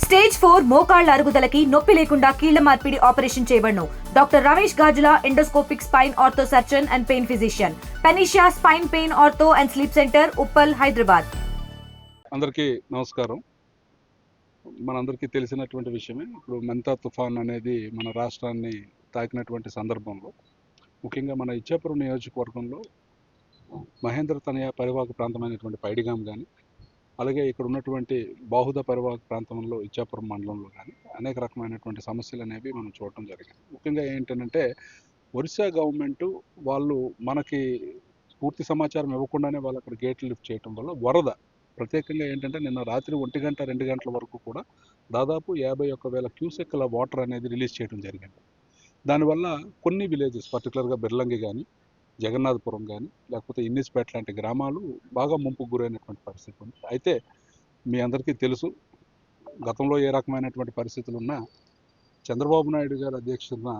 Stage 4 మోకాళ్ల అరుగుదలకి నొప్పి లేకుండా కీళ్ల మార్పిడి ఆపరేషన్ చేయబడును. Doctor Ramesh Gajula, endoscopic spine ortho surgeon and pain physician, panacea spine pain ortho and sleep centre, Uppal, Hyderabad. అందరికీ నమస్కారం. మనందరికీ తెలిసినటువంటి విషయమే. ఇప్పుడు మెంతా తుఫాన్ అనేది మన రాష్ట్రాన్ని తాకినటువంటి సందర్భంలో, ముఖ్యంగా మన ఇచ్చాపురం నియోజకవర్గంలో మహేంద్ర తనయ పరివాహక ప్రాంతమైనటువంటి పైడిగాం కానీ, అలాగే ఇక్కడ ఉన్నటువంటి బాహుద పరివాహక ప్రాంతంలో ఇచ్చాపురం మండలంలో కానీ అనేక రకమైనటువంటి సమస్యలు అనేవి మనం చూడటం జరిగింది. ముఖ్యంగా ఏంటంటే ఒరిస్సా గవర్నమెంట్ వాళ్ళు మనకి పూర్తి సమాచారం ఇవ్వకుండానే వాళ్ళు అక్కడ గేట్లు లిఫ్ట్ చేయడం వల్ల వరద ప్రత్యేకంగా ఏంటంటే నిన్న రాత్రి 1 గంట 2 గంటల వరకు కూడా దాదాపు 51,000 క్యూసెక్ల వాటర్ అనేది రిలీజ్ చేయడం జరిగింది. దానివల్ల కొన్ని విలేజెస్ పర్టికులర్గా బిర్లంగి కానీ, జగన్నాథపురం కానీ, లేకపోతే ఇన్నిస్పేట లాంటి గ్రామాలు బాగా ముంపుకు గురైనటువంటి పరిస్థితి ఉంది. అయితే మీ అందరికీ తెలుసు, గతంలో ఏ రకమైనటువంటి పరిస్థితులు ఉన్నా చంద్రబాబు నాయుడు గారి అధ్యక్షతన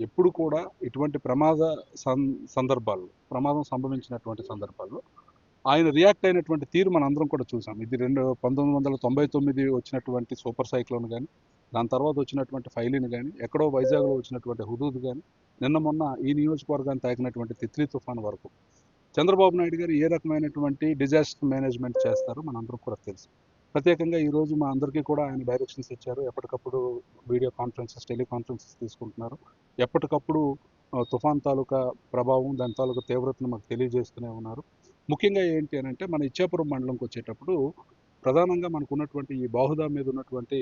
ఎప్పుడు కూడా ఇటువంటి సందర్భాల్లో ప్రమాదం సంభవించినటువంటి సందర్భాల్లో ఆయన రియాక్ట్ అయినటువంటి తీరు మన అందరం కూడా చూసాం. ఇది 1999 వచ్చినటువంటి సూపర్ సైక్లోన్ కానీ, దాని తర్వాత వచ్చినటువంటి ఫైలిన్ కానీ, ఎక్కడో వైజాగ్లో వచ్చినటువంటి హుదూద్ కానీ, నిన్న మొన్న ఈ నియోజకవర్గాన్ని తాకినటువంటి తిత్లీ తుఫాన్ వరకు చంద్రబాబు నాయుడు గారు ఏ రకమైనటువంటి డిజాస్టర్ మేనేజ్మెంట్ చేస్తారో మనందరం కూడా తెలుసు. ప్రత్యేకంగా ఈరోజు మా అందరికీ కూడా ఆయన డైరెక్షన్స్ ఇచ్చారు. ఎప్పటికప్పుడు వీడియో కాన్ఫరెన్సెస్, టెలికాన్ఫరెన్సెస్ తీసుకుంటున్నారు. ఎప్పటికప్పుడు తుఫాన్ తాలూకా ప్రభావం, దాని తాలూకా తీవ్రతను మాకు తెలియజేస్తూనే ఉన్నారు. ముఖ్యంగా ఏంటి అని అంటే మన ఇచ్చాపురం మండలంకి వచ్చేటప్పుడు ప్రధానంగా మనకు ఉన్నటువంటి ఈ బాహుదా మీద ఉన్నటువంటి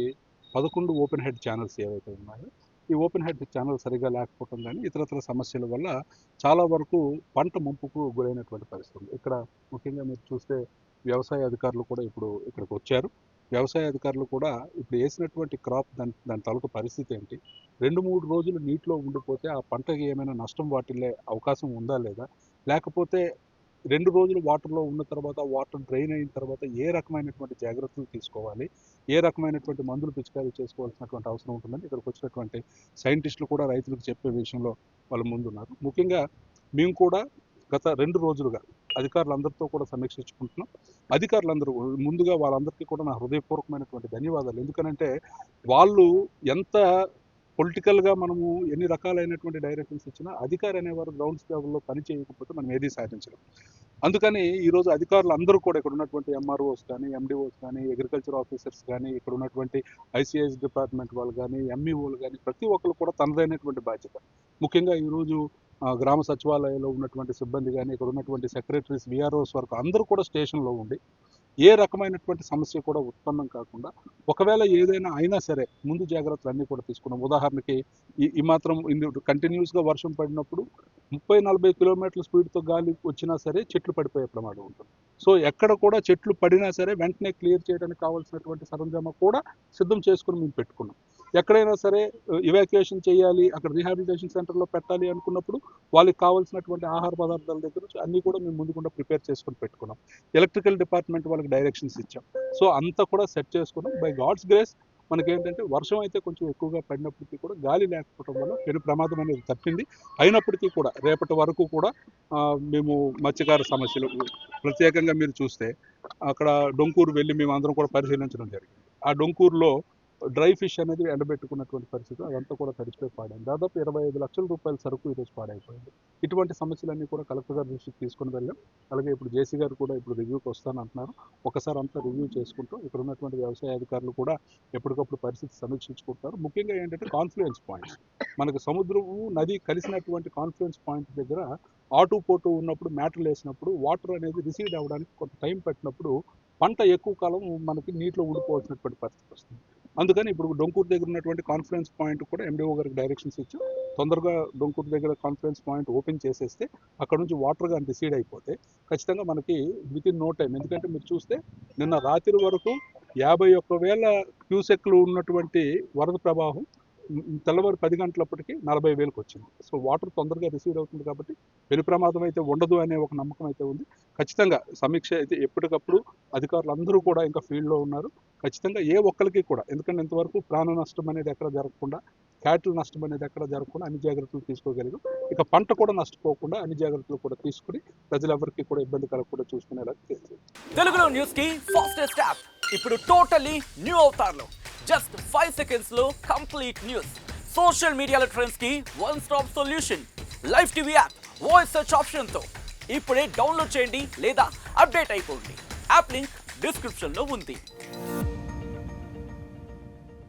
11 ఓపెన్ హెడ్ ఛానల్స్ ఏవైతే ఉన్నాయో, ఈ ఓపెన్ హెడ్ ఛానల్ సరిగా లేకపోవడం కానీ ఇతరత్ర సమస్యల వల్ల చాలా వరకు పంట ముంపుకు గురైనటువంటి పరిస్థితి ఉంది. ఇక్కడ ముఖ్యంగా మీరు చూస్తే వ్యవసాయ అధికారులు కూడా ఇప్పుడు ఇక్కడికి వచ్చారు. వ్యవసాయ అధికారులు కూడా ఇప్పుడు వేసినటువంటి క్రాప్ దాని తాలూకు పరిస్థితి ఏంటి, 2-3 రోజులు నీటిలో ఉండిపోతే ఆ పంటకి ఏమైనా నష్టం వాటిల్లే అవకాశం ఉందా లేదా, లేకపోతే 2 రోజులు వాటర్లో ఉన్న తర్వాత వాటర్ డ్రైన్ అయిన తర్వాత ఏ రకమైనటువంటి జాగ్రత్తలు తీసుకోవాలి, ఏ రకమైనటువంటి మందులు పిచికారీ చేసుకోవాల్సినటువంటి అవసరం ఉంటుందని ఇక్కడికి వచ్చినటువంటి సైంటిస్టులు కూడా రైతులకు చెప్పే విషయంలో వాళ్ళు ముందున్నారు. ముఖ్యంగా మేము కూడా గత 2 రోజులుగా అధికారులందరితో కూడా సమీక్షించుకుంటున్నాం. అధికారులందరూ ముందుగా వాళ్ళందరికీ కూడా నా హృదయపూర్వకమైనటువంటి ధన్యవాదాలు. ఎందుకనంటే వాళ్ళు ఎంత పొలిటికల్గా మనము ఎన్ని రకాలైనటువంటి డైరెక్షన్స్ ఇచ్చినా అధికారి అనేవారు గ్రౌండ్ లెవెల్లో పని చేయకపోతే మనం ఏదీ సాధించలేం. అందుకని ఈరోజు అధికారులు అందరూ కూడా ఇక్కడ ఉన్నటువంటి ఎంఆర్ఓస్ కానీ, ఎండిఓస్ కానీ, అగ్రికల్చర్ ఆఫీసర్స్ కానీ, ఇక్కడ ఉన్నటువంటి ఐసిఐఎస్ డిపార్ట్మెంట్ వాళ్ళు కానీ, ఎంఈఓలు కానీ, ప్రతి ఒక్కరు కూడా తనదైనటువంటి బాధ్యత. ముఖ్యంగా ఈరోజు గ్రామ సచివాలయంలో ఉన్నటువంటి సిబ్బంది కానీ, ఇక్కడ ఉన్నటువంటి సెక్రటరీస్, విఆర్ఓస్ వరకు అందరూ కూడా స్టేషన్లో ఉండి ఏ రకమైనటువంటి సమస్య కూడా ఉత్పన్నం కాకుండా, ఒకవేళ ఏదైనా అయినా సరే ముందు జాగ్రత్తలు అన్నీ కూడా తీసుకున్నాం. ఉదాహరణకి ఈ మాత్రం కంటిన్యూస్గా వర్షం పడినప్పుడు 30-40 కిలోమీటర్ల స్పీడ్తో గాలి వచ్చినా సరే చెట్లు పడిపోయే ప్రమాదం ఉంటుంది. సో ఎక్కడ కూడా చెట్లు పడినా సరే వెంటనే క్లియర్ చేయడానికి కావాల్సినటువంటి సరంజామా కూడా సిద్ధం చేసుకుని మేము పెట్టుకున్నాం. ఎక్కడైనా సరే ఇవాక్యుయేషన్ చేయాలి, అక్కడ రీహాబిలిటేషన్ సెంటర్లో పెట్టాలి అనుకున్నప్పుడు వాళ్ళకి కావాల్సినటువంటి ఆహార పదార్థాల దగ్గర నుంచి అన్నీ కూడా మేము ముందుకుండా ప్రిపేర్ చేసుకుని పెట్టుకున్నాం. ఎలక్ట్రికల్ డిపార్ట్మెంట్ వాళ్ళకి డైరెక్షన్స్ ఇచ్చాం. సో అంతా కూడా సెట్ చేసుకున్నాం. బై గాడ్స్ గ్రేస్ మనకేంటంటే వర్షం అయితే కొంచెం ఎక్కువగా పడినప్పటికీ కూడా గాలి లేకపోవడం వల్ల పెను ప్రమాదం అనేది తప్పింది. అయినప్పటికీ కూడా రేపటి వరకు కూడా మేము మత్స్యకార సమస్యలు ప్రత్యేకంగా మీరు చూస్తే అక్కడ డొంకూరు వెళ్ళి మేము అందరం కూడా పరిశీలించడం జరిగింది. ఆ డొంకూరులో డ్రై ఫిష్ అనేది ఎండబెట్టుకున్నటువంటి పరిస్థితి, అదంతా కూడా తడిచిపోయి పాడైంది. దాదాపు 25 లక్షల రూపాయల సరుకు ఈరోజు పాడైపోయింది. ఇటువంటి సమస్యలన్నీ కూడా కలెక్టర్ గారి దృష్టికి తీసుకుని వెళ్ళాం. అలాగే ఇప్పుడు జేసీ గారు కూడా ఇప్పుడు రివ్యూకి వస్తానంటున్నారు. ఒకసారి అంతా రివ్యూ చేసుకుంటూ ఇక్కడ ఉన్నటువంటి వ్యవసాయ అధికారులు కూడా ఎప్పటికప్పుడు పరిస్థితి సమీక్షించుకుంటారు. ముఖ్యంగా ఏంటంటే కాన్ఫ్లుయెన్స్ పాయింట్స్, మనకు సముద్రము నది కలిసినటువంటి కాన్ఫ్లుయెన్స్ పాయింట్ దగ్గర ఆటు పోటు ఉన్నప్పుడు, మ్యాటర్లు వేసినప్పుడు వాటర్ అనేది రిసీడ్ అవ్వడానికి కొంత టైం పెట్టినప్పుడు పంట ఎక్కువ కాలం మనకి నీటిలో ఉండిపోవాల్సినటువంటి పరిస్థితి వస్తుంది. అందుకని ఇప్పుడు డొంకూరు దగ్గర ఉన్నటువంటి కాన్ఫరెన్స్ పాయింట్ కూడా ఎండిఓ గారికి డైరెక్షన్స్ ఇచ్చి తొందరగా డొంకూరు దగ్గర కాన్ఫరెన్స్ పాయింట్ ఓపెన్ చేసేస్తే అక్కడ నుంచి వాటర్ కానీ రిసీడ్ అయిపోతే ఖచ్చితంగా మనకి వితిన్ నో టైం, ఎందుకంటే మీరు చూస్తే నిన్న రాత్రి వరకు 51,000 క్యూసెక్లు ఉన్నటువంటి వరద ప్రవాహం తెల్లవారు 10 గంటలప్పటికీ 40,000కి వచ్చింది. సో వాటర్ తొందరగా రిసీవ్ అవుతుంది కాబట్టి పెను ప్రమాదం అయితే ఉండదు అనే ఒక నమ్మకం అయితే ఉంది. ఖచ్చితంగా సమీక్ష అయితే ఎప్పటికప్పుడు అధికారులు అందరూ కూడా ఇంకా ఫీల్డ్లో ఉన్నారు. ఖచ్చితంగా ఏ ఒక్కరికి కూడా, ఎందుకంటే ఇంతవరకు ప్రాణ నష్టం అనేది ఎక్కడ జరగకుండా, క్యాటిల్ నష్టం అనేది ఎక్కడ జరగకుండా అన్ని జాగ్రత్తలు తీసుకోగలిగాం. ఇక పంట కూడా నష్టపోకుండా అన్ని జాగ్రత్తలు కూడా తీసుకుని ప్రజలెవరికి కూడా ఇబ్బంది కలగకుండా చూసుకునేలా చేస్తుంది. తెలుగులో న్యూస్ కి ఫాస్టెస్ట్ యాప్ ఇప్పుడు టోటలీ న్యూ అవతార్లో జస్ట్ 5 సెకండ్స్లో కంప్లీట్ న్యూస్. సోషల్ మీడియాలో ట్రెండ్స్కి one stop solution. Live TV app voice search ఆప్షన్తో ఇప్పుడే డౌన్లోడ్ చేయండి లేదా అప్డేట్ అయిపోండి. యాప్ లింక్ డిస్క్రిప్షన్లో ఉంది.